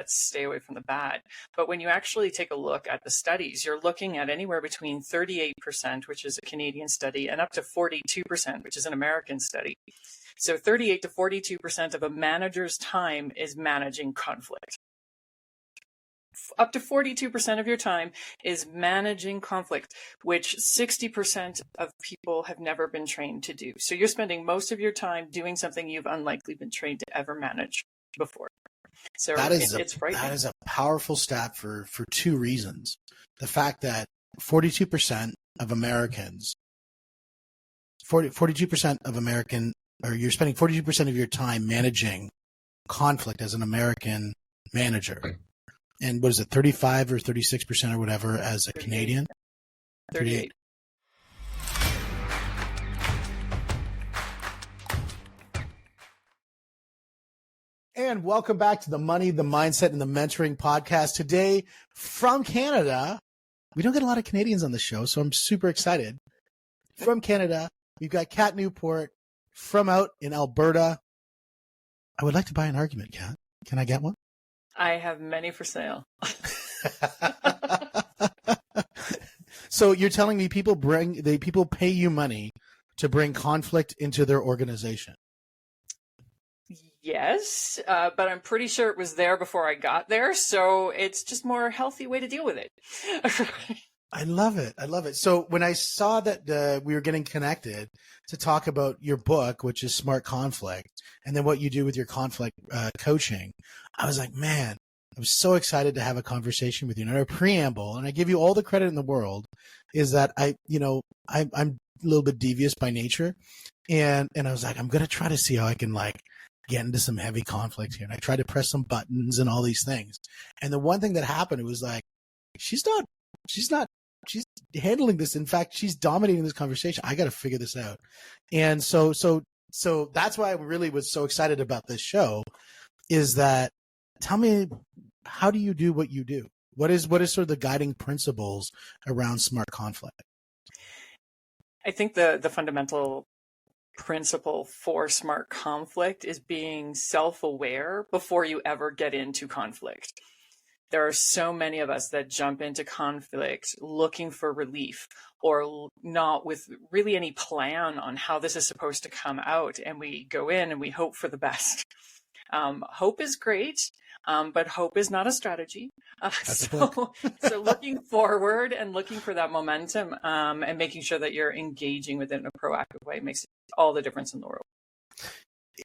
let's stay away from the bad. But when you actually take a look at the studies, you're looking at anywhere between 38%, which is a Canadian study, and up to 42%, which is an American study. So 38 to 42% of a manager's time is managing conflict. Up to 42% of your time is managing conflict, which 60% of people have never been trained to do. So you're spending most of your time doing something you've unlikely been trained to ever manage before. So it's frightening. That is a powerful stat for two reasons. The fact that 42% of Americans, 42% of American, or you're spending 42% of your time managing conflict as an American manager. And what is it, 35 or 36% or whatever as a Canadian? 38. And welcome back to the Money, the Mindset, and the Mentoring podcast. Today from Canada, we don't get a lot of Canadians on the show, so I'm super excited. From Canada, we've got Kat Newport from out in Alberta. I would like to buy an argument, Kat. Can I get one? I have many for sale. So you're telling me people pay you money to bring conflict into their organization? Yes, but I'm pretty sure it was there before I got there, so it's just more healthy way to deal with it. I love it. I love it. So when I saw that we were getting connected to talk about your book, which is Smart Conflict, and then what you do with your conflict coaching, I was like, man, I was so excited to have a conversation with you. And our preamble, and I give you all the credit in the world, is that I'm a little bit devious by nature. And I was like, I'm going to try to see how I can get into some heavy conflict here. And I tried to press some buttons and all these things. And the one thing that happened, it was like, she's handling this. In fact, she's dominating this conversation. I got to figure this out. And so that's why I really was so excited about this show, is that, tell me, how do you do what you do? What is sort of the guiding principles around smart conflict? I think the fundamental principle for smart conflict is being self-aware before you ever get into conflict. There are so many of us that jump into conflict looking for relief, or not with really any plan on how this is supposed to come out. And we go in and we hope for the best. Hope is great, but hope is not a strategy. So looking forward and looking for that momentum and making sure that you're engaging with it in a proactive way makes all the difference in the world.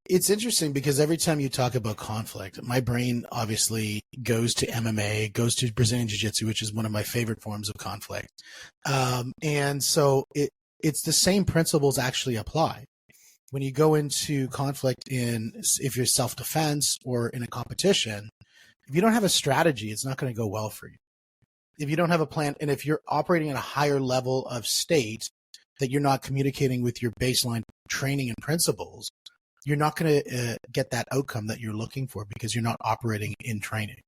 It's interesting because every time you talk about conflict, my brain obviously goes to MMA, goes to Brazilian Jiu-Jitsu, which is one of my favorite forms of conflict. And so it's the same principles actually apply. When you go into conflict if you're self-defense or in a competition, if you don't have a strategy, it's not going to go well for you. If you don't have a plan, and if you're operating at a higher level of state that you're not communicating with your baseline training and principles, you're not going to get that outcome that you're looking for because you're not operating in training.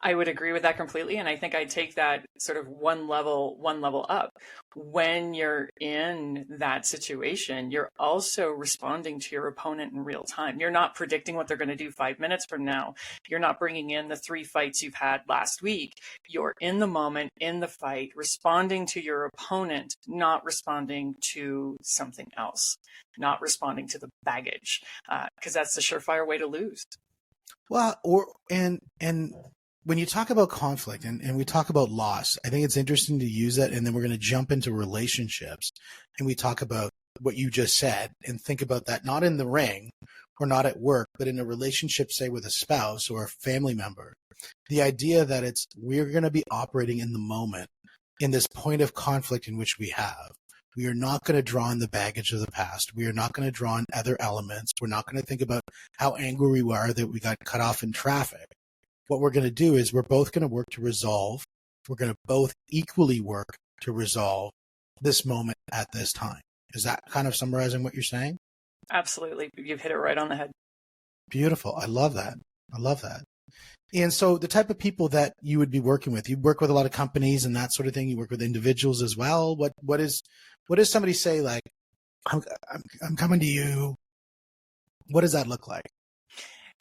I would agree with that completely. And I think I take that sort of one level up. When you're in that situation, you're also responding to your opponent in real time. You're not predicting what they're going to do 5 minutes from now. You're not bringing in the 3 fights you've had last week. You're in the moment, in the fight, responding to your opponent, not responding to something else, not responding to the baggage, because that's the surefire way to lose. Well, and when you talk about conflict and we talk about loss, I think it's interesting to use that. And then we're going to jump into relationships and we talk about what you just said and think about that, not in the ring or not at work, but in a relationship, say with a spouse or a family member. The idea that we're going to be operating in the moment in this point of conflict in which we have. We are not going to draw on the baggage of the past. We are not going to draw on other elements. We're not going to think about how angry we were that we got cut off in traffic. What we're going to do is we're both going to work to resolve. We're going to both equally work to resolve this moment at this time. Is that kind of summarizing what you're saying? Absolutely. You've hit it right on the head. Beautiful. I love that. And so the type of people that you would be working with, you work with a lot of companies and that sort of thing. You work with individuals as well. What does somebody say like, I'm coming to you? What does that look like?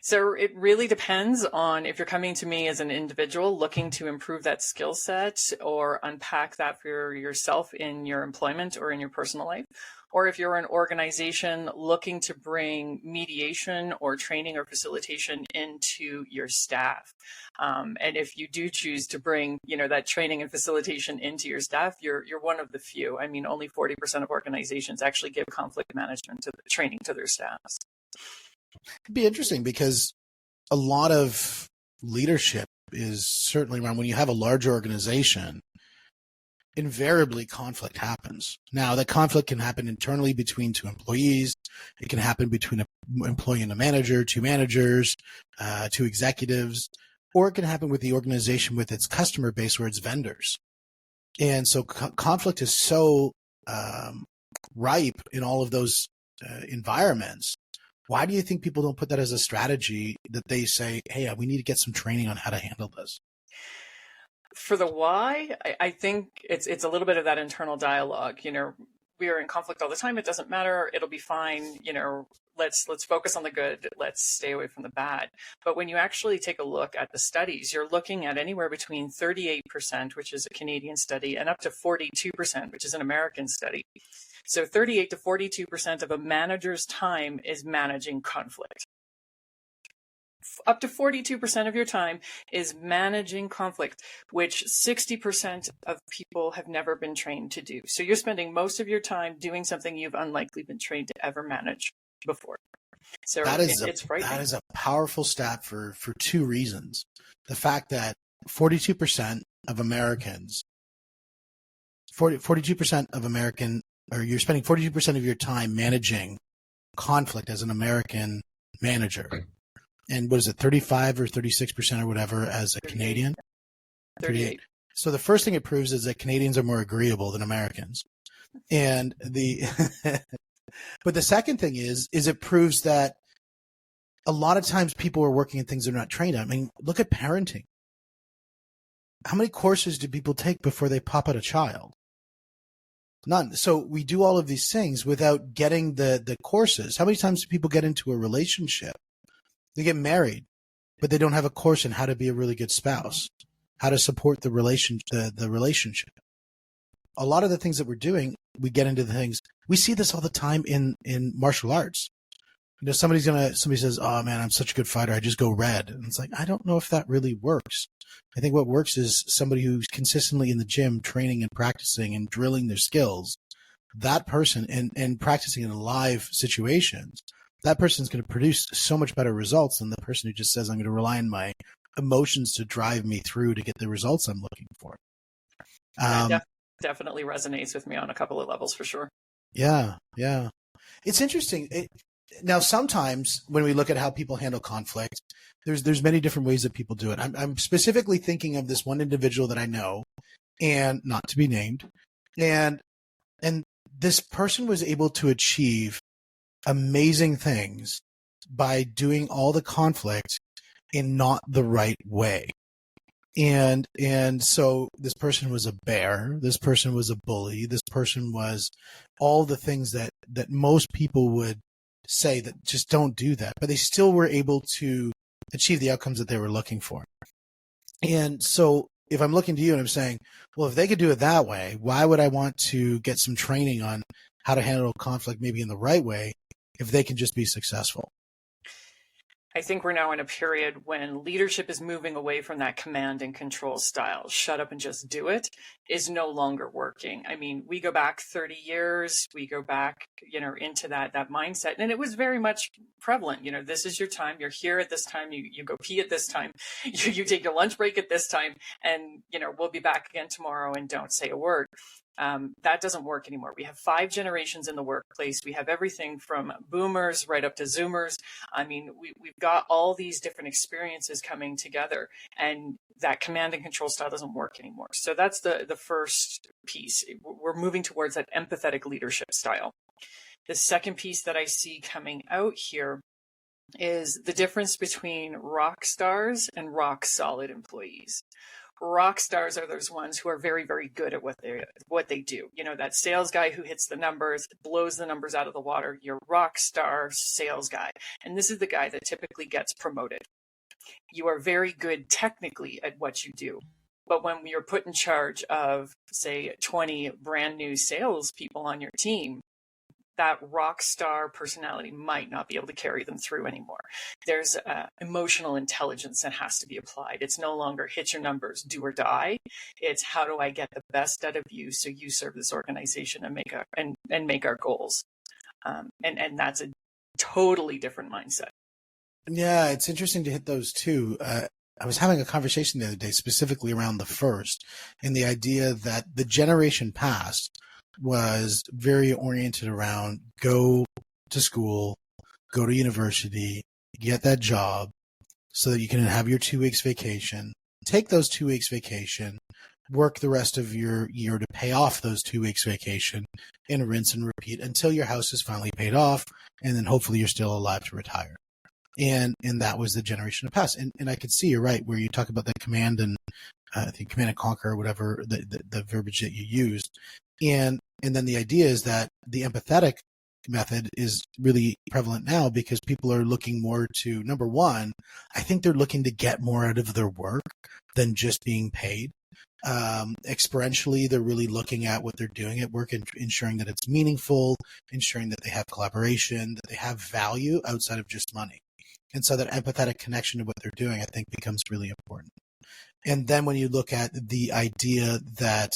So it really depends on if you're coming to me as an individual looking to improve that skill set or unpack that for yourself in your employment or in your personal life, or if you're an organization looking to bring mediation or training or facilitation into your staff. And if you do choose to bring, that training and facilitation into your staff, you're one of the few. I mean, only 40% of organizations actually give conflict management training to their staffs. It'd be interesting because a lot of leadership is certainly around when you have a large organization, invariably conflict happens. Now, that conflict can happen internally between two employees. It can happen between an employee and a manager, two managers, two executives, or it can happen with the organization with its customer base or its vendors. And so conflict is so ripe in all of those environments. Why do you think people don't put that as a strategy that they say, hey, we need to get some training on how to handle this? For the why, I think it's a little bit of that internal dialogue. We are in conflict all the time. It doesn't matter. It'll be fine. Let's focus on the good. Let's stay away from the bad. But when you actually take a look at the studies, you're looking at anywhere between 38%, which is a Canadian study, and up to 42%, which is an American study. So 38 to 42% of a manager's time is managing conflict. Up to 42% of your time is managing conflict, which 60% of people have never been trained to do. So you're spending most of your time doing something you've unlikely been trained to ever manage before. So it's frightening. That is a powerful stat for two reasons. The fact that 42% of Americans, 42% of American, or you're spending 42% of your time managing conflict as an American manager. And what is it, 35 or 36% or whatever as a 38. Canadian? 38. So the first thing it proves is that Canadians are more agreeable than Americans. And but the second thing is it proves that a lot of times people are working in things they're not trained on. I mean, look at parenting. How many courses do people take before they pop out a child? None. So we do all of these things without getting the courses. How many times do people get into a relationship? They get married, but they don't have a course in how to be a really good spouse, how to support the relationship. A lot of the things that we're doing, we get into the things. We see this all the time in martial arts. Somebody says, "Oh man, I'm such a good fighter. I just go red." And it's like, I don't know if that really works. I think what works is somebody who's consistently in the gym, training and practicing and drilling their skills. That person and practicing in live situations. That person's going to produce so much better results than the person who just says, I'm going to rely on my emotions to drive me through to get the results I'm looking for. Definitely resonates with me on a couple of levels for sure. Yeah. It's interesting. Now, sometimes when we look at how people handle conflict, there's many different ways that people do it. I'm specifically thinking of this one individual that I know, and not to be named, and this person was able to achieve amazing things by doing all the conflict in not the right way. And so this person was a bear, this person was a bully, this person was all the things that most people would say that just don't do that, but they still were able to achieve the outcomes that they were looking for. And so if I'm looking to you and I'm saying, well, if they could do it that way, why would I want to get some training on how to handle conflict maybe in the right way if they can just be successful? I think we're now in a period when leadership is moving away from that command and control style. Shut up and just do it is no longer working. I mean, we go back 30 years, we go back, into that mindset. And it was very much prevalent. This is your time. You're here at this time. You go pee at this time. You take your lunch break at this time. And, we'll be back again tomorrow and don't say a word. That doesn't work anymore. We have 5 generations in the workplace. We have everything from boomers right up to zoomers. I mean, we've got all these different experiences coming together, and that command and control style doesn't work anymore. So that's the first piece. We're moving towards that empathetic leadership style. The second piece that I see coming out here is the difference between rock stars and rock solid employees. Rock stars are those ones who are very, very good at what they do. You know, that sales guy who hits the numbers, blows the numbers out of the water, your rock star sales guy. And this is the guy that typically gets promoted. You are very good technically at what you do. But when you're put in charge of, say, 20 brand new salespeople on your team, that rock star personality might not be able to carry them through anymore. There's emotional intelligence that has to be applied. It's no longer hit your numbers, do or die. It's how do I get the best out of you so you serve this organization and make our goals. And that's a totally different mindset. Yeah, it's interesting to hit those too. I was having a conversation the other day specifically around the first, and the idea that the generation past was very oriented around go to school, go to university, get that job so that you can have your 2 weeks vacation, take those 2 weeks vacation, work the rest of your year to pay off those 2 weeks vacation, and rinse and repeat until your house is finally paid off, and then hopefully you're still alive to retire. And that was the generation of past. And I could see you're right, where you talk about the command and I think command and conquer or whatever the verbiage that you used. And then the idea is that the empathetic method is really prevalent now because people are looking more to, number one, I think they're looking to get more out of their work than just being paid. Experientially, they're really looking at what they're doing at work and ensuring that it's meaningful, ensuring that they have collaboration, that they have value outside of just money. And so that empathetic connection to what they're doing, I think, becomes really important. And then when you look at the idea that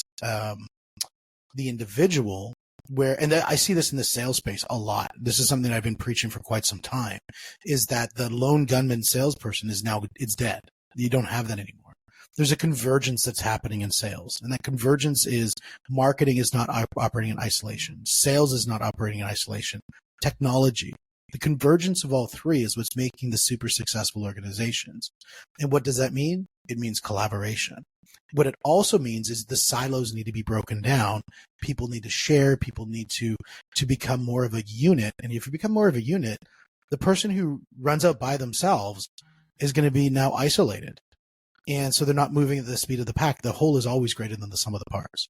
the individual, and I see this in the sales space a lot. This is something that I've been preaching for quite some time, is that the lone gunman salesperson it's dead. You don't have that anymore. There's a convergence that's happening in sales. And that convergence is marketing is not operating in isolation. Sales is not operating in isolation. Technology. The convergence of all three is what's making the super successful organizations. And what does that mean? It means collaboration. What it also means is the silos need to be broken down. People need to share. People need to become more of a unit. And if you become more of a unit, the person who runs out by themselves is going to be now isolated. And so they're not moving at the speed of the pack. The whole is always greater than the sum of the parts.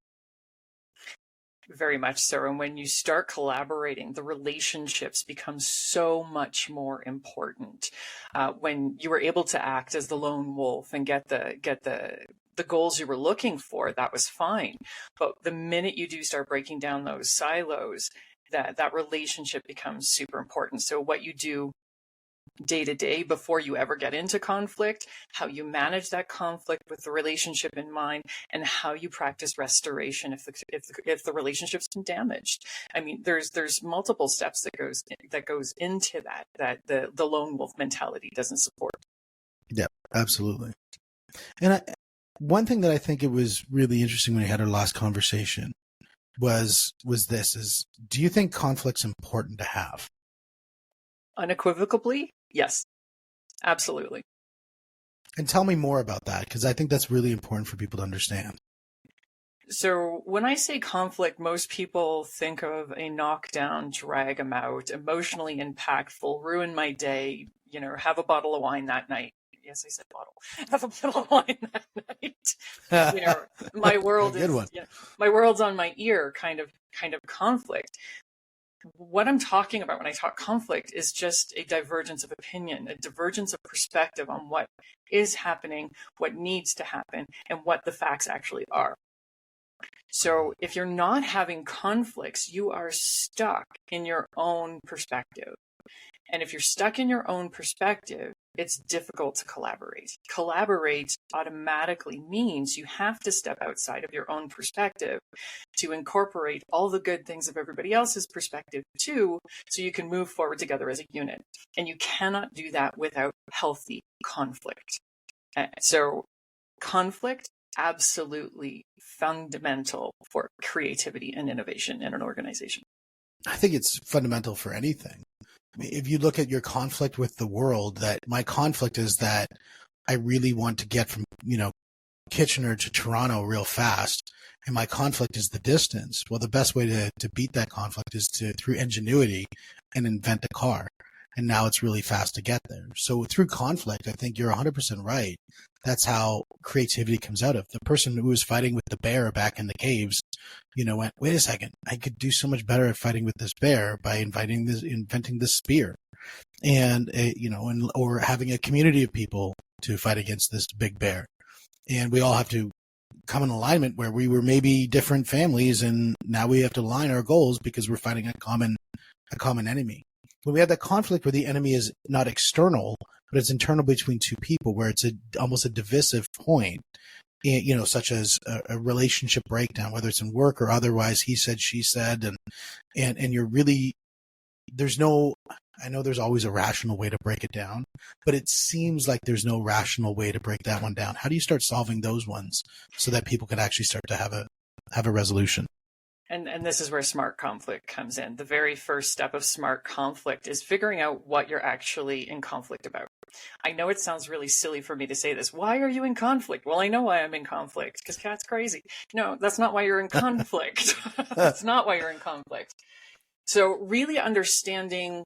Very much so. And when you start collaborating, the relationships become so much more important. When you were able to act as the lone wolf and get the goals you were looking for, that was fine. But the minute you do start breaking down those silos, that relationship becomes super important. So what you do day to day before you ever get into conflict, how you manage that conflict with the relationship in mind, and how you practice restoration if the relationship's been damaged. I mean, there's multiple steps that goes into that the lone wolf mentality doesn't support. Yeah, absolutely. And one thing that I think it was really interesting when we had our last conversation was this: do you think conflict's important to have? Unequivocally, yes, absolutely. And tell me more about that, because I think that's really important for people to understand. So when I say conflict, most people think of a knockdown, drag them out, emotionally impactful, ruin my day, have a bottle of wine that night. Yes, I said bottle. Have a bottle of wine that night. My world my world's on my ear kind of conflict. What I'm talking about when I talk conflict is just a divergence of opinion, a divergence of perspective on what is happening, what needs to happen, and what the facts actually are. So if you're not having conflicts, you are stuck in your own perspective. And if you're stuck in your own perspective, it's difficult to collaborate. Collaborate automatically means you have to step outside of your own perspective to incorporate all the good things of everybody else's perspective too, so you can move forward together as a unit. And you cannot do that without healthy conflict. So conflict, absolutely fundamental for creativity and innovation in an organization. I think it's fundamental for anything. If you look at your conflict with the world, that my conflict is that I really want to get from, Kitchener to Toronto real fast, and my conflict is the distance. Well, the best way to beat that conflict is through ingenuity and invent a car. And now it's really fast to get there. So through conflict, I think you're 100% right that's how creativity comes out of. The person who was fighting with the bear back in the caves, went, wait a second, I could do so much better at fighting with this bear by inventing this spear. And, or having a community of people to fight against this big bear. And we all have to come in alignment where we were maybe different families, and now we have to align our goals because we're fighting a common enemy. When we have that conflict where the enemy is not external, but it's internal between two people, where it's almost a divisive point, such as a relationship breakdown, whether it's in work or otherwise, he said, she said, and you're really, I know there's always a rational way to break it down, but it seems like there's no rational way to break that one down. How do you start solving those ones so that people can actually start to have a resolution? And this is where smart conflict comes in. The very first step of smart conflict is figuring out what you're actually in conflict about. I know it sounds really silly for me to say this. Why are you in conflict? Well, I know why I'm in conflict, because Kat's crazy. No, that's not why you're in conflict. That's not why you're in conflict. So really understanding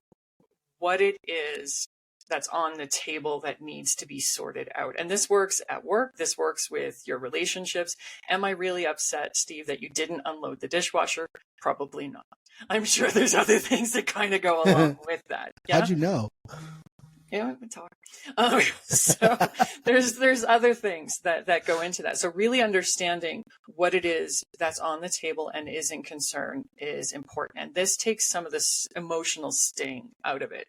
what it is that's on the table that needs to be sorted out. And this works at work. This works with your relationships. Am I really upset, Steve, that you didn't unload the dishwasher? Probably not. I'm sure there's other things that kind of go along with that. Yeah? How'd you know? Yeah, we talk. So there's other things that go into that. So really understanding what it is that's on the table and is in concern is important. And this takes some of this emotional sting out of it.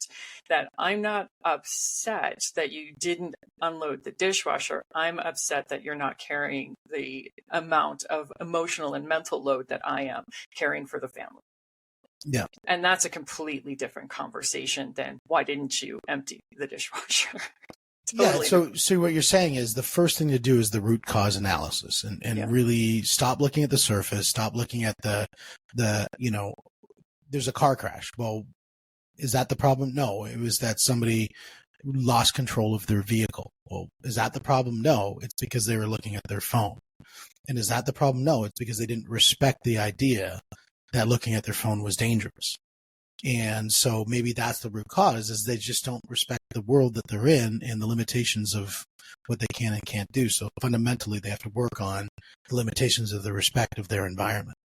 That I'm not upset that you didn't unload the dishwasher. I'm upset that you're not carrying the amount of emotional and mental load that I am carrying for the family. Yeah. And that's a completely different conversation than why didn't you empty the dishwasher? Totally. Yeah. So what you're saying is the first thing to do is the root cause analysis and really stop looking at the surface, stop looking at the, there's a car crash. Well, is that the problem? No, it was that somebody lost control of their vehicle. Well, is that the problem? No, it's because they were looking at their phone. And is that the problem? No, it's because they didn't respect the idea that looking at their phone was dangerous. And so maybe that's the root cause, is they just don't respect the world that they're in and the limitations of what they can and can't do. So fundamentally, they have to work on the limitations of the respect of their environment.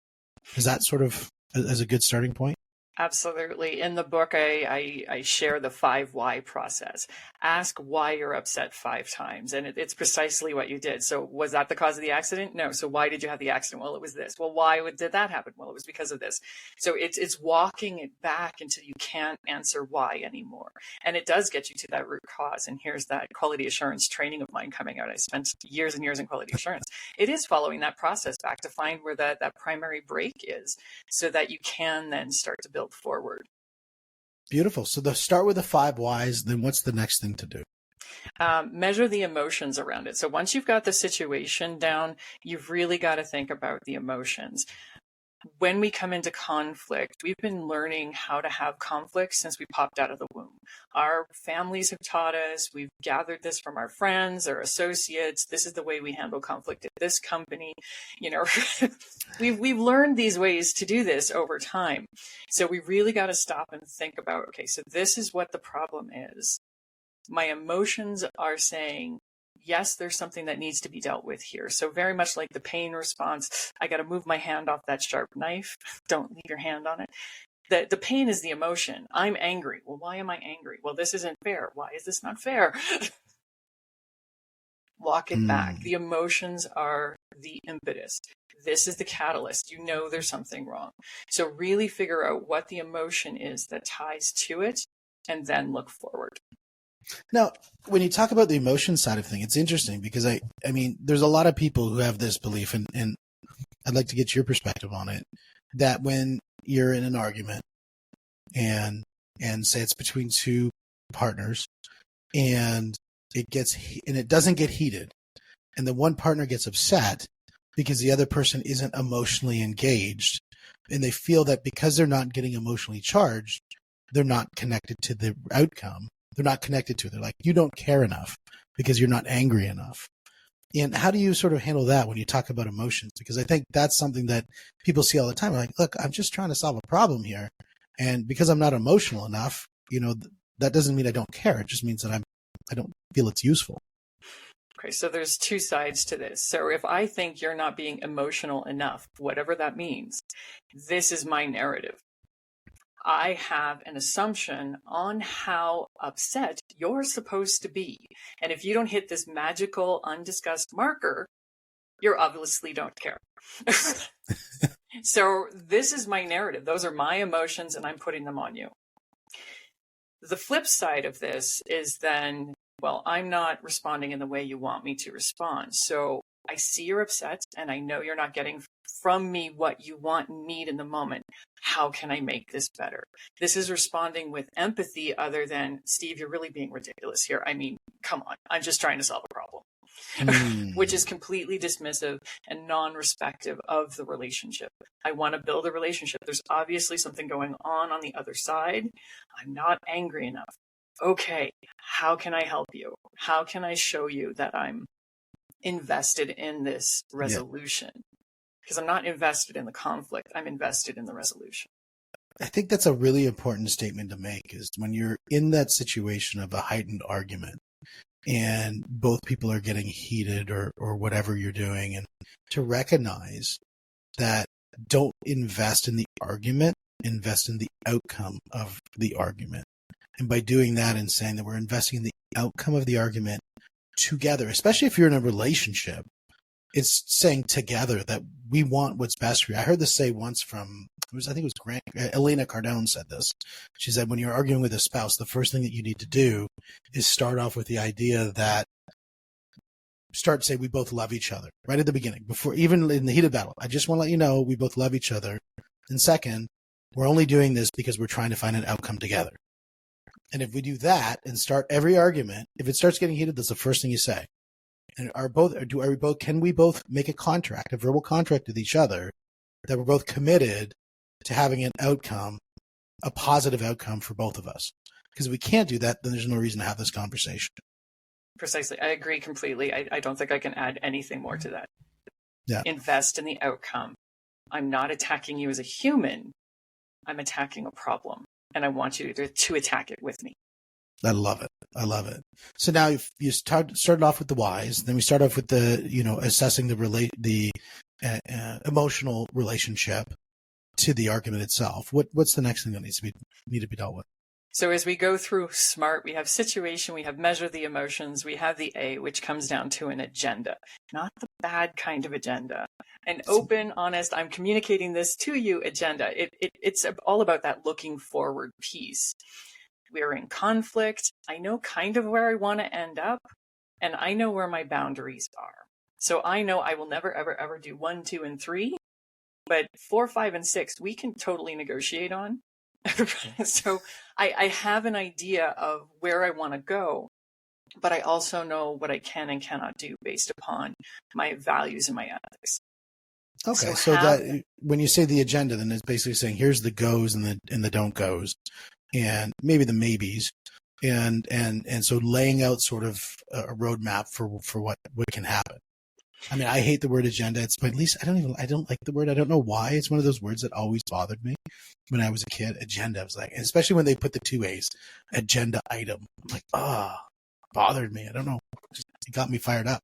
Is that sort of as a good starting point? Absolutely. In the book, I share the 5 why process. Ask why you're upset 5 times. And it's precisely what you did. So was that the cause of the accident? No. So why did you have the accident? Well, it was this. Well, why did that happen? Well, it was because of this. So it's walking it back until you can't answer why anymore. And it does get you to that root cause. And here's that quality assurance training of mine coming out. I spent years and years in quality assurance. It is following that process back to find where that primary break is so that you can then start to build forward. Beautiful. So start with the 5 whys. Then what's the next thing to do? Measure the emotions around it. So once you've got the situation down, you've really got to think about the emotions. When we come into conflict, we've been learning how to have conflict since we popped out of the womb. Our families have taught us, we've gathered this from our friends, our associates. This is the way we handle conflict at this company. We've learned these ways to do this over time. So we really got to stop and think about, okay, so this is what the problem is. My emotions are saying, yes, there's something that needs to be dealt with here. So very much like the pain response, I got to move my hand off that sharp knife. Don't leave your hand on it. The pain is the emotion. I'm angry. Well, why am I angry? Well, this isn't fair. Why is this not fair? Walk it back. The emotions are the impetus. This is the catalyst. You know there's something wrong. So really figure out what the emotion is that ties to it and then look forward. Now, when you talk about the emotion side of things, it's interesting because I mean, there's a lot of people who have this belief, and I'd like to get your perspective on it, that when you're in an argument and say it's between 2 partners and it doesn't get heated, and the one partner gets upset because the other person isn't emotionally engaged, and they feel that because they're not getting emotionally charged, they're not connected to the outcome. They're not connected to it. They're like, you don't care enough because you're not angry enough. And how do you sort of handle that when you talk about emotions? Because I think that's something that people see all the time. Like, look, I'm just trying to solve a problem here. And because I'm not emotional enough, that doesn't mean I don't care. It just means that I don't feel it's useful. Okay, so there's two sides to this. So if I think you're not being emotional enough, whatever that means, this is my narrative. I have an assumption on how upset you're supposed to be. And if you don't hit this magical undiscussed marker, you obviously don't care. So this is my narrative. Those are my emotions, and I'm putting them on you. The flip side of this is then, well, I'm not responding in the way you want me to respond. So I see you're upset, and I know you're not getting from me what you want and need in the moment. How can I make this better? This is responding with empathy other than, Steve, you're really being ridiculous here. I mean, come on, I'm just trying to solve a problem. Which is completely dismissive and non-respective of the relationship. I want to build a relationship. There's obviously something going on the other side. I'm not angry enough. Okay, how can I help you? How can I show you that I'm invested in this resolution? Because I'm not invested in the conflict. I'm invested in the resolution. I think that's a really important statement to make, is when you're in that situation of a heightened argument and both people are getting heated or whatever you're doing, and to recognize that don't invest in the argument, invest in the outcome of the argument. And by doing that and saying that we're investing in the outcome of the argument together, especially if you're in a relationship, it's saying together that we want what's best for you. I heard this say once from, I think it was Elena Cardone said this. She said, when you're arguing with a spouse, the first thing that you need to do is start off with the idea that, start to say we both love each other right at the beginning, before even in the heat of battle. I just want to let you know we both love each other. And second, we're only doing this because we're trying to find an outcome together. And if we do that and start every argument, if it starts getting heated, that's the first thing you say. And can we both make a contract, a verbal contract with each other, that we're both committed to having an outcome, a positive outcome for both of us? Because if we can't do that, then there's no reason to have this conversation. Precisely. I agree completely. I don't think I can add anything more to that. Yeah. Invest in the outcome. I'm not attacking you as a human. I'm attacking a problem. And I want you to attack it with me. I love it. I love it. So now you started off with the whys, then we start off with the, assessing the emotional relationship to the argument itself. What's the next thing that need to be dealt with? So as we go through SMART, we have situation, we have measure the emotions, we have the A, which comes down to an agenda, not the bad kind of agenda. An open, honest, I'm communicating this to you agenda. It's all about that looking forward piece. We're in conflict. I know kind of where I want to end up, and I know where my boundaries are. So I know I will never, ever, ever do 1, 2, and 3, but 4, 5, and 6, we can totally negotiate on. So I have an idea of where I want to go, but I also know what I can and cannot do based upon my values and my ethics. Okay, so that when you say the agenda, then it's basically saying here's the goes and the don't goes, and maybe the maybes, and so laying out sort of a roadmap for what can happen. I mean, I hate the word agenda. But at least I don't like the word. I don't know why. It's one of those words that always bothered me when I was a kid. Agenda. I was like, especially when they put the 2 A's, agenda item. I'm like, bothered me. I don't know. It got me fired up.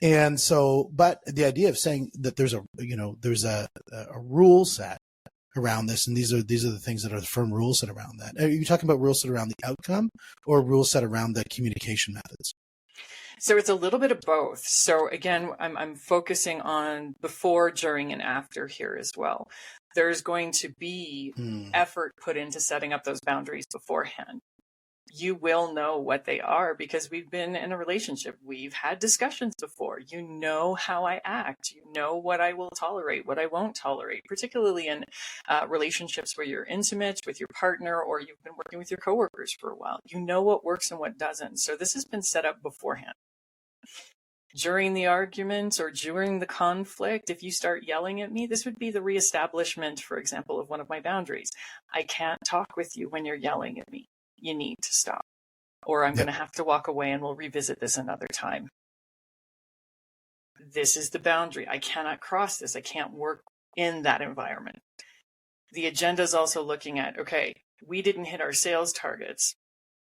And so, but the idea of saying that there's a rule set around this, and these are the things that are the firm rules set around that. Are you talking about rules set around the outcome, or rules set around the communication methods? So it's a little bit of both. So again, I'm focusing on before, during, and after here as well. There's going to be effort put into setting up those boundaries beforehand. You will know what they are because we've been in a relationship. We've had discussions before. You know how I act. You know what I will tolerate, what I won't tolerate, particularly in relationships where you're intimate with your partner or you've been working with your coworkers for a while. You know what works and what doesn't. So this has been set up beforehand. During the argument or during the conflict, if you start yelling at me, this would be the reestablishment, for example, of one of my boundaries. I can't talk with you when you're yelling at me. You need to stop, or I'm going to have to walk away and we'll revisit this another time. This is the boundary. I cannot cross this. I can't work in that environment. The agenda is also looking at, okay, we didn't hit our sales targets.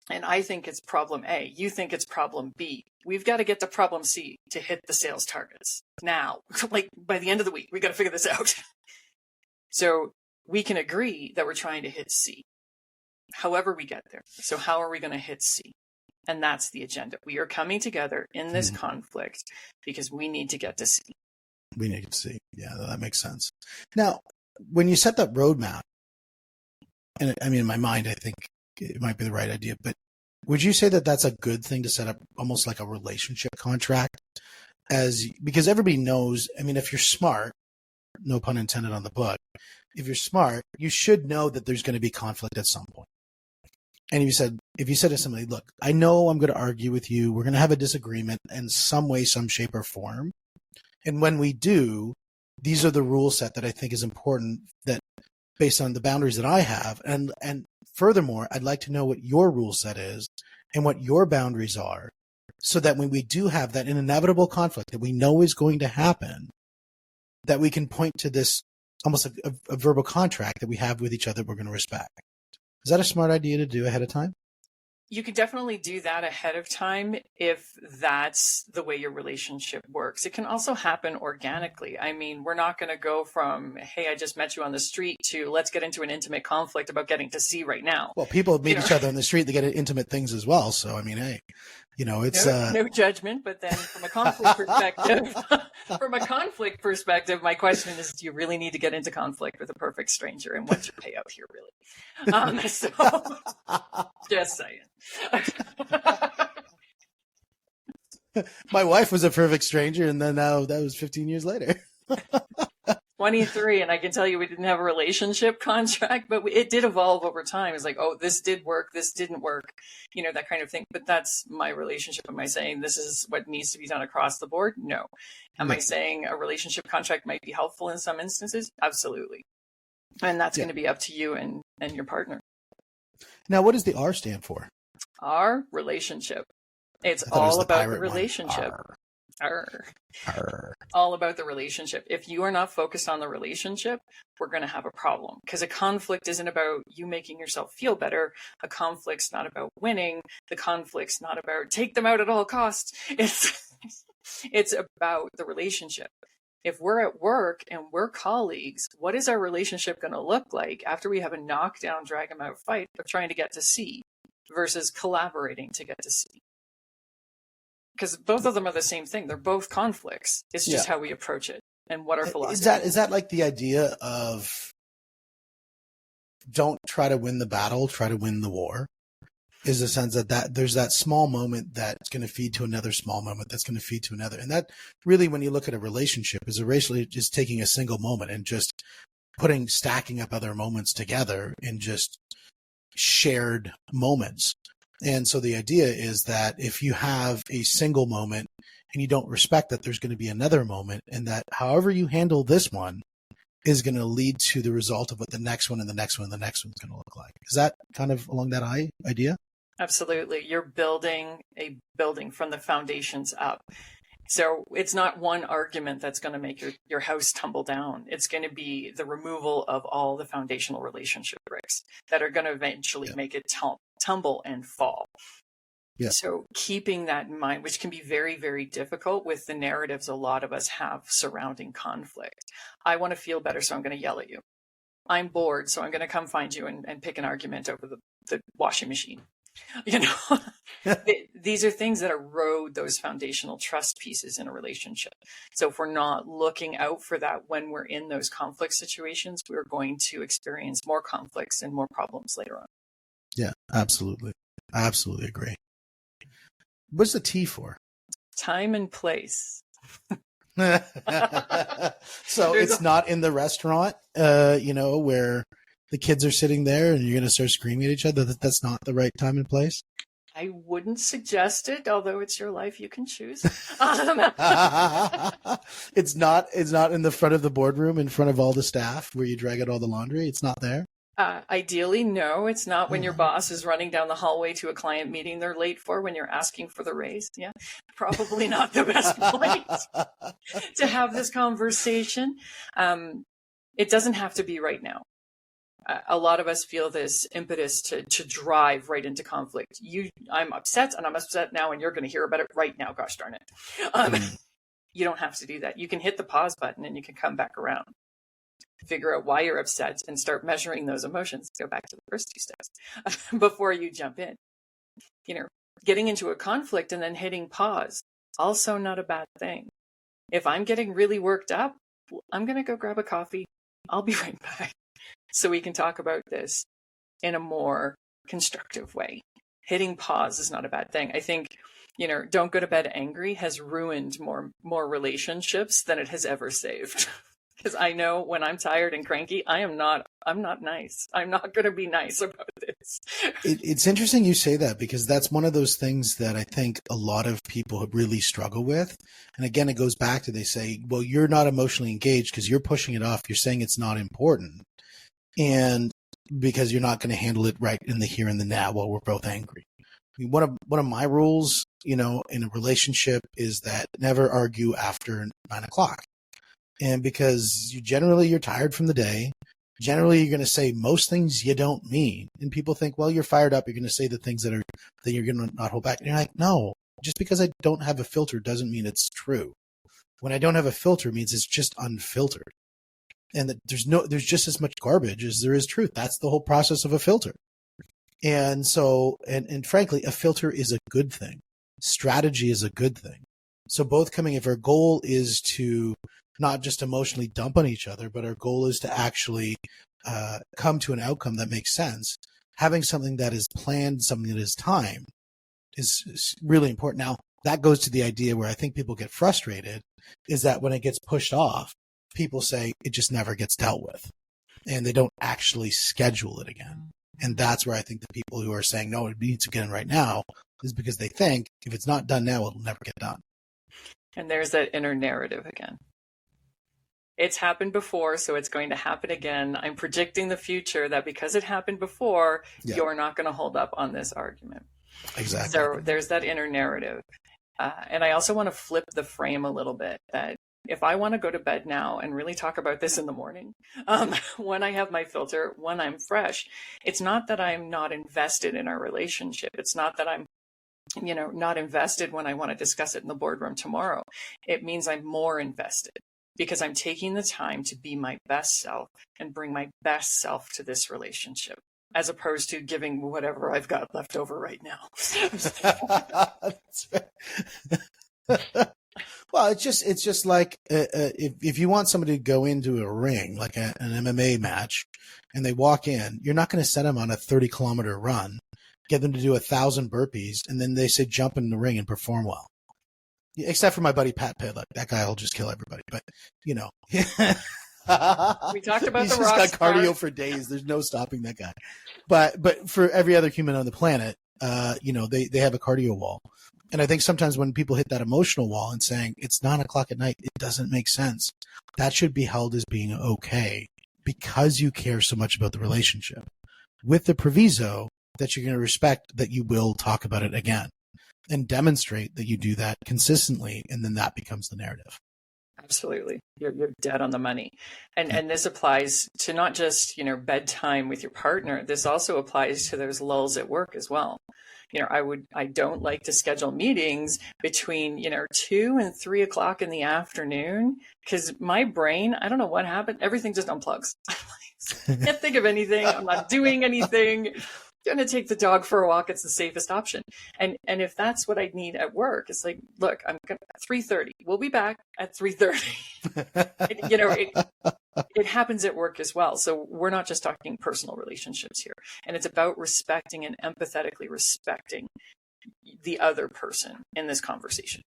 and I think it's problem A, you think it's problem B. We've got to get to problem C to hit the sales targets now. Like by the end of the week, we got to figure this out. So we can agree that we're trying to hit C, however we get there. So how are we going to hit C? And that's the agenda. We are coming together in this conflict because we need to get to C. We need to see. Yeah, that makes sense. Now, when you set that roadmap, and I mean, in my mind, I think it might be the right idea, but would you say that that's a good thing to set up almost like a relationship contract? Because everybody knows, I mean, if you're smart, no pun intended on the book, if you're smart, you should know that there's going to be conflict at some point. And if you said to somebody, look, I know I'm going to argue with you, we're going to have a disagreement in some way, some shape or form. And when we do, these are the rule set that I think is important, that based on the boundaries that I have. And furthermore, I'd like to know what your rule set is and what your boundaries are, so that when we do have that inevitable conflict that we know is going to happen, that we can point to this almost a verbal contract that we have with each other we're going to respect. Is that a smart idea to do ahead of time? You could definitely do that ahead of time if that's the way your relationship works. It can also happen organically. I mean, we're not going to go from, hey, I just met you on the street to let's get into an intimate conflict about getting to see right now. Well, people meet each other on the street, they get into intimate things as well. So, I mean, hey, it's no judgment, but then from a conflict perspective, my question is, do you really need to get into conflict with a perfect stranger? And what's your payout here, really? So just saying. My wife was a perfect stranger, and then now that was 15 years later. 23, and I can tell you we didn't have a relationship contract, but it did evolve over time. It's like, oh, this did work, this didn't work, that kind of thing. But that's my relationship. Am I saying this is what needs to be done across the board? No. Am I saying a relationship contract might be helpful in some instances? Absolutely. And that's going to be up to you and your partner. Now, what does the R stand for? Our relationship. It's all about the relationship. All about the relationship. If you are not focused on the relationship, we're going to have a problem, because a conflict isn't about you making yourself feel better. A conflict's not about winning. The conflict's not about take them out at all costs. It's about the relationship. If we're at work and we're colleagues, what is our relationship going to look like after we have a knockdown, drag them out fight of trying to get to C versus collaborating to get to C? Because both of them are the same thing. They're both conflicts. It's just how we approach it and what our philosophy is. Is that like the idea of don't try to win the battle, try to win the war? Is the sense that there's that small moment that's going to feed to another small moment that's going to feed to another. And that really, when you look at a relationship, is a relationship just taking a single moment and just stacking up other moments together in just shared moments. And so the idea is that if you have a single moment and you don't respect that there's going to be another moment, and that however you handle this one is going to lead to the result of what the next one and the next one and the next one's going to look like. Is that kind of along that idea? Absolutely. You're building a building from the foundations up. So it's not one argument that's going to make your house tumble down. It's going to be the removal of all the foundational relationship bricks that are going to eventually make it tumble and fall. Yeah. So keeping that in mind, which can be very, very difficult with the narratives a lot of us have surrounding conflict. I want to feel better, so I'm going to yell at you. I'm bored, so I'm going to come find you and pick an argument over the washing machine. These are things that erode those foundational trust pieces in a relationship. So if we're not looking out for that when we're in those conflict situations, we're going to experience more conflicts and more problems later on. Yeah, absolutely. I absolutely agree. What's the T for? Time and place. So it's not in the restaurant, where the kids are sitting there and you're going to start screaming at each other. That's not the right time and place. I wouldn't suggest it, although it's your life, you can choose. It's not in the front of the boardroom in front of all the staff where you drag out all the laundry. It's not there. Ideally, no, it's not when your boss is running down the hallway to a client meeting they're late for when you're asking for the raise. Yeah, probably not the best place to have this conversation. It doesn't have to be right now. a lot of us feel this impetus to drive right into conflict. I'm upset and I'm upset now and you're going to hear about it right now. Gosh darn it. You don't have to do that. You can hit the pause button and you can come back around, figure out why you're upset and start measuring those emotions. Go back to the first two steps before you jump in. Getting into a conflict and then hitting pause, also not a bad thing. If I'm getting really worked up, I'm going to go grab a coffee. I'll be right back so we can talk about this in a more constructive way. Hitting pause is not a bad thing. I think, don't go to bed angry has ruined more relationships than it has ever saved. Because I know when I'm tired and cranky, I'm not nice. I'm not going to be nice about this. It's interesting you say that, because that's one of those things that I think a lot of people really struggle with. And again, it goes back to, they say, well, you're not emotionally engaged because you're pushing it off. You're saying it's not important. And because you're not going to handle it right in the here and the now while we're both angry. I mean, one of my rules, in a relationship is that never argue after 9:00. And because you're tired from the day, generally you're going to say most things you don't mean. And people think, well, you're fired up, you're going to say the things that you're going to not hold back. And you're like, no, just because I don't have a filter doesn't mean it's true. When I don't have a filter means it's just unfiltered. And that there's just as much garbage as there is truth. That's the whole process of a filter. And so, and frankly, a filter is a good thing. Strategy is a good thing. So both if our goal is to not just emotionally dump on each other, but our goal is to actually come to an outcome that makes sense. Having something that is planned, something that is timed, is really important. Now, that goes to the idea where I think people get frustrated, is that when it gets pushed off, people say it just never gets dealt with, and they don't actually schedule it again. And that's where I think the people who are saying, no, it needs to get in right now, is because they think if it's not done now, it'll never get done. And there's that inner narrative again. It's happened before, so it's going to happen again. I'm predicting the future that because it happened before, you're not going to hold up on this argument. Exactly. So there's that inner narrative. And I also want to flip the frame a little bit, that if I want to go to bed now and really talk about this in the morning, when I have my filter, when I'm fresh, it's not that I'm not invested in our relationship. It's not that I'm not invested when I want to discuss it in the boardroom tomorrow. It means I'm more invested, because I'm taking the time to be my best self and bring my best self to this relationship, as opposed to giving whatever I've got left over right now. That's right. Well, it's just like if you want somebody to go into a ring, like an MMA match, and they walk in, you're not going to send them on a 30-kilometer run, get them to do 1,000 burpees, and then they say jump in the ring and perform well. Except for my buddy Pat Pitt, like that guy will just kill everybody. But we talked about he's the just rock got cardio for days. There's no stopping that guy. But for every other human on the planet, they have a cardio wall. And I think sometimes when people hit that emotional wall and saying it's 9:00 at night, it doesn't make sense. That should be held as being okay, because you care so much about the relationship, with the proviso that you're going to respect that you will talk about it again, and demonstrate that you do that consistently, and then that becomes the narrative. Absolutely. You're dead on the money. And this applies to not just, bedtime with your partner. This also applies to those lulls at work as well. I don't like to schedule meetings between, 2 and 3 o'clock in the afternoon, because my brain, I don't know what happened. Everything just unplugs. I can't think of anything. I'm not doing anything. Going to take the dog for a walk. It's the safest option. And if that's what I need at work, it's like, look, I'm going to 3:30. We'll be back at 3:30. It happens at work as well. So we're not just talking personal relationships here. And it's about respecting and empathetically respecting the other person in this conversation.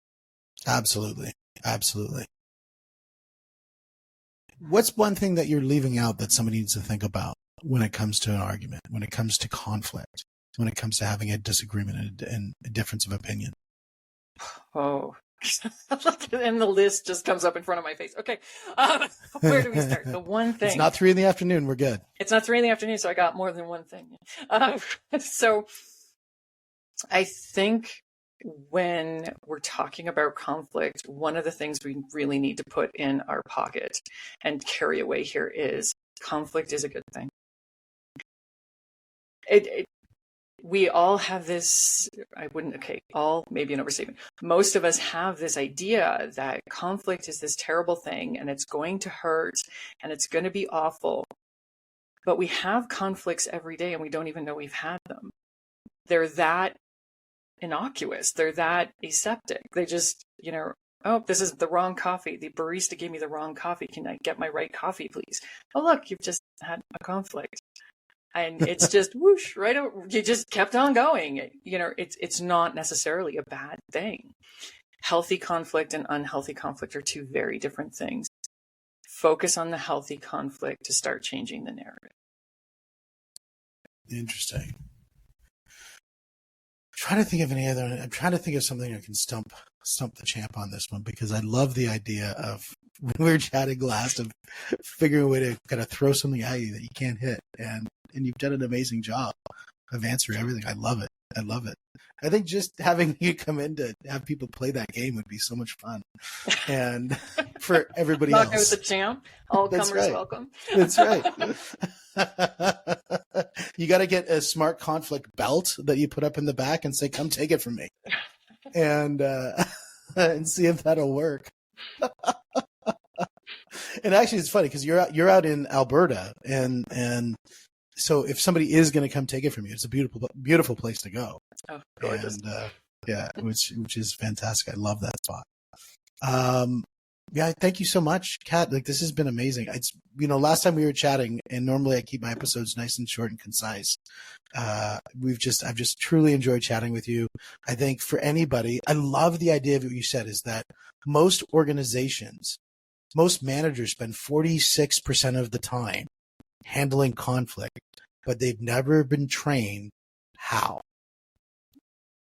Absolutely. Absolutely. What's one thing that you're leaving out that somebody needs to think about when it comes to an argument, when it comes to conflict, when it comes to having a disagreement and a difference of opinion? Oh, and the list just comes up in front of my face. Okay. Where do we start? The one thing. It's not 3 PM. We're good. It's not 3 PM. So I got more than one thing. So I think when we're talking about conflict, one of the things we really need to put in our pocket and carry away here is conflict is a good thing. it we all have this, I wouldn't, okay, all maybe an overstatement. Most of us have this idea that conflict is this terrible thing and it's going to hurt and it's going to be awful. But we have conflicts every day and we don't even know we've had them. They're that innocuous. They're that aseptic. They just, oh, this is the wrong coffee. The barista gave me the wrong coffee. Can I get my right coffee, please? Oh, look, you've just had a conflict. And it's just whoosh, right over. You just kept on going. It's not necessarily a bad thing. Healthy conflict and unhealthy conflict are two very different things. Focus on the healthy conflict to start changing the narrative. Interesting. I'm trying to think of something I can stump the champ on this one, because I love the idea of, when we were chatting last, of figuring a way to kind of throw something at you that you can't hit. And you've done an amazing job of answering everything. I love it. I think just having you come in to have people play that game would be so much fun. And for everybody else. Knock out the champ. All comers welcome. That's right. You got to get a smart conflict belt that you put up in the back and say, come take it from me. And see if that'll work. And actually, it's funny because you're out in Alberta, and so if somebody is going to come take it from you, it's a beautiful place to go. Oh, gorgeous. And yeah, which is fantastic. I love that spot. Yeah, thank you so much, Kat. Like, this has been amazing. It's, last time we were chatting, and normally I keep my episodes nice and short and concise. I've just truly enjoyed chatting with you. I think for anybody, I love the idea of what you said, is that most organizations, most managers spend 46% of the time handling conflict, but they've never been trained how.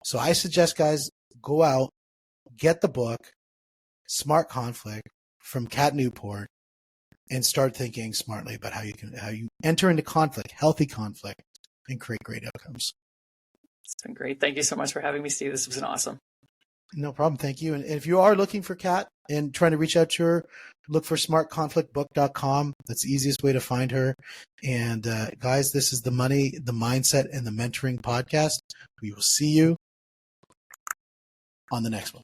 So I suggest, guys, go out, get the book, Smart Conflict, from Kat Newport, and start thinking smartly about how you enter into conflict, healthy conflict, and create great outcomes. It's been great. Thank you so much for having me, Steve. This has been awesome. No problem. Thank you. And if you are looking for Kat and trying to reach out to her, look for smartconflictbook.com. That's the easiest way to find her. And guys, this is the Money, the Mindset, and the Mentoring podcast. We will see you on the next one.